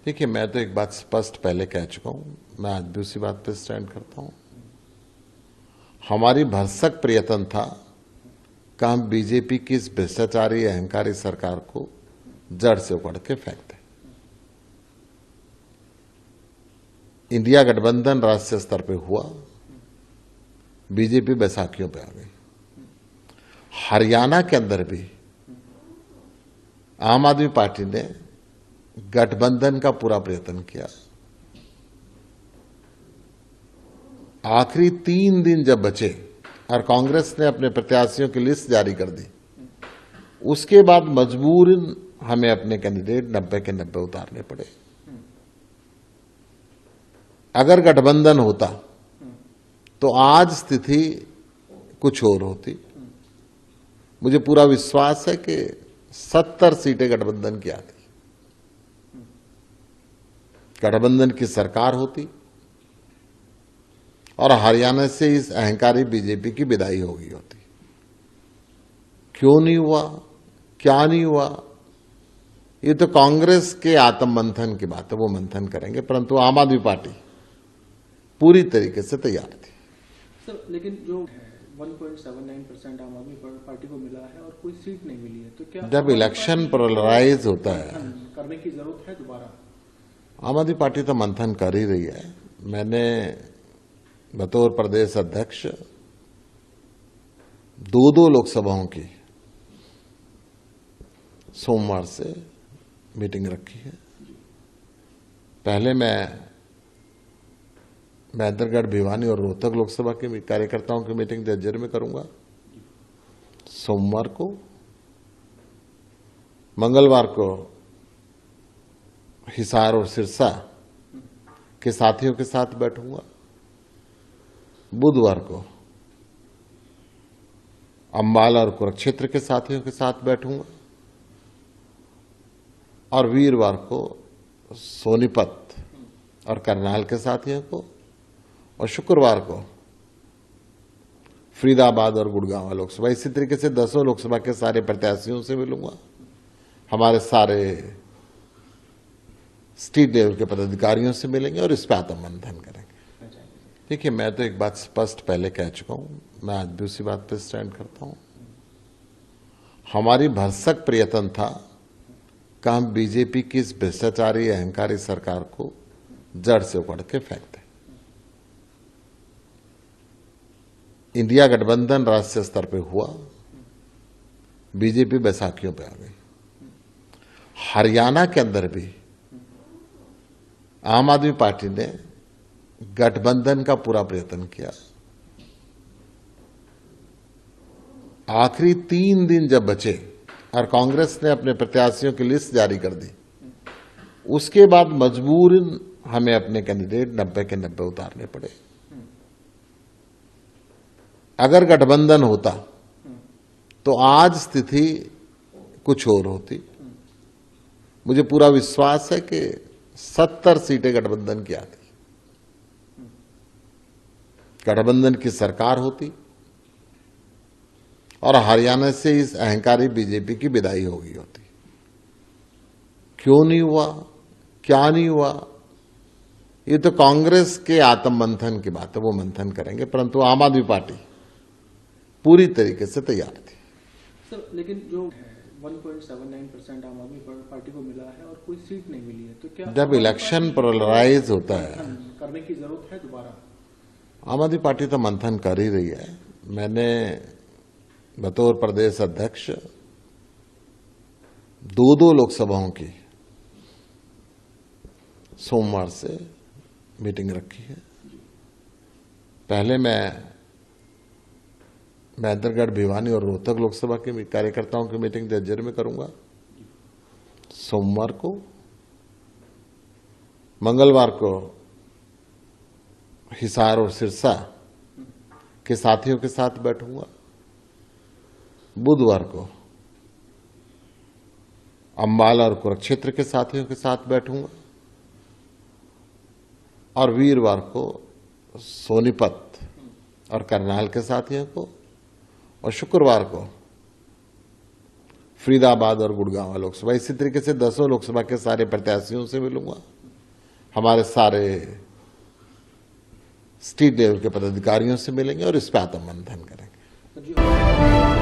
देखिए, मैं तो एक बात स्पष्ट पहले कह चुका हूं, मैं आज भी उसी बात पे स्टैंड करता हूं। हमारी भरसक प्रयत्न था कि हम बीजेपी की इस भ्रष्टाचारी अहंकारी सरकार को जड़ से उखड़ के फेंक दें। इंडिया गठबंधन राष्ट्रीय स्तर पे हुआ, बीजेपी बैसाखियों पे आ गई। हरियाणा के अंदर भी आम आदमी पार्टी ने गठबंधन का पूरा प्रयत्न किया। आखिरी 3 दिन जब बचे और कांग्रेस ने अपने प्रत्याशियों की लिस्ट जारी कर दी, उसके बाद मजबूरन हमें अपने कैंडिडेट 90 के 90 उतारने पड़े। अगर गठबंधन होता तो आज स्थिति कुछ और होती। मुझे पूरा विश्वास है कि 70 सीटें गठबंधन की आती, गठबंधन की सरकार होती और हरियाणा से इस अहंकारी बीजेपी की विदाई हो गई होती। क्यों नहीं हुआ, क्या नहीं हुआ, ये तो कांग्रेस के आत्म मंथन की बात है, वो मंथन करेंगे, परंतु आम आदमी पार्टी पूरी तरीके से तैयार थी। सर, लेकिन जो 1.79% आम आदमी पार्टी को मिला है और कोई सीट नहीं मिली है, तो क्या जब इलेक्शन पोलराइज होता है करने की जरूरत है दोबारा? आम आदमी पार्टी तो मंथन कर ही रही है। मैंने बतौर प्रदेश अध्यक्ष 2 लोकसभाओं की सोमवार से मीटिंग रखी है। पहले मैं महेंद्रगढ़, भिवानी और रोहतक लोकसभा के कार्यकर्ताओं की मीटिंग जज्जर में करूंगा सोमवार को। मंगलवार को हिसार और सिरसा के साथियों के साथ बैठूंगा। बुधवार को अंबाला और कुरुक्षेत्र के साथियों के साथ बैठूंगा और वीरवार को सोनीपत और करनाल के साथियों को और शुक्रवार को फरीदाबाद और गुड़गांव लोकसभा। इसी तरीके से 10 लोकसभा के सारे प्रत्याशियों से मिलूंगा। हमारे सारे स्टेट लेवल के पदाधिकारियों से मिलेंगे और इस पर आत्म मंथन करेंगे। देखिए, मैं तो एक बात स्पष्ट पहले कह चुका हूं, मैं आज भी उसी बात पे स्टैंड करता हूं। हमारी भरसक प्रयत्न था कि हम बीजेपी की इस भ्रष्टाचारी अहंकारी सरकार को जड़ से उखड़ के फेंक दें। इंडिया गठबंधन राष्ट्रीय स्तर पे हुआ, बीजेपी बैसाखियों पे आ गई। हरियाणा के अंदर भी आम आदमी पार्टी ने गठबंधन का पूरा प्रयत्न किया। आखिरी 3 दिन जब बचे और कांग्रेस ने अपने प्रत्याशियों की लिस्ट जारी कर दी, उसके बाद मजबूरन हमें अपने कैंडिडेट 90 के 90 उतारने पड़े। अगर गठबंधन होता तो आज स्थिति कुछ और होती। मुझे पूरा विश्वास है कि 70 सीटें गठबंधन की आती, गठबंधन की सरकार होती और हरियाणा से इस अहंकारी बीजेपी की विदाई हो गई होती। क्यों नहीं हुआ, क्या नहीं हुआ, ये तो कांग्रेस के आत्म मंथन की बात है, वो मंथन करेंगे, परंतु आम आदमी पार्टी पूरी तरीके से तैयार थी। सर, लेकिन जो 1.79% आम आदमी पार्टी को मिला है और कोई सीट नहीं मिली है, तो क्या जब इलेक्शन पोलराइज होता है करने की जरूरत है दोबारा? आम आदमी पार्टी तो मंथन कर ही रही है। मैंने बतौर प्रदेश अध्यक्ष 2 लोकसभाओं की सोमवार से मीटिंग रखी है। पहले मैं महेंद्रगढ़, भिवानी और रोहतक लोकसभा के कार्यकर्ताओं की मीटिंग जज्जर में करूंगा सोमवार को। मंगलवार को हिसार और सिरसा के साथियों के साथ बैठूंगा। बुधवार को अंबाला और कुरुक्षेत्र के साथियों के साथ बैठूंगा और वीरवार को सोनीपत और करनाल के साथियों को और शुक्रवार को फरीदाबाद और गुड़गांव लोकसभा। इसी तरीके से 10 लोकसभा के सारे प्रत्याशियों से मिलूंगा। हमारे सारे स्टेट लेवल के पदाधिकारियों से मिलेंगे और इस पर आत्ममंथन करेंगे। जी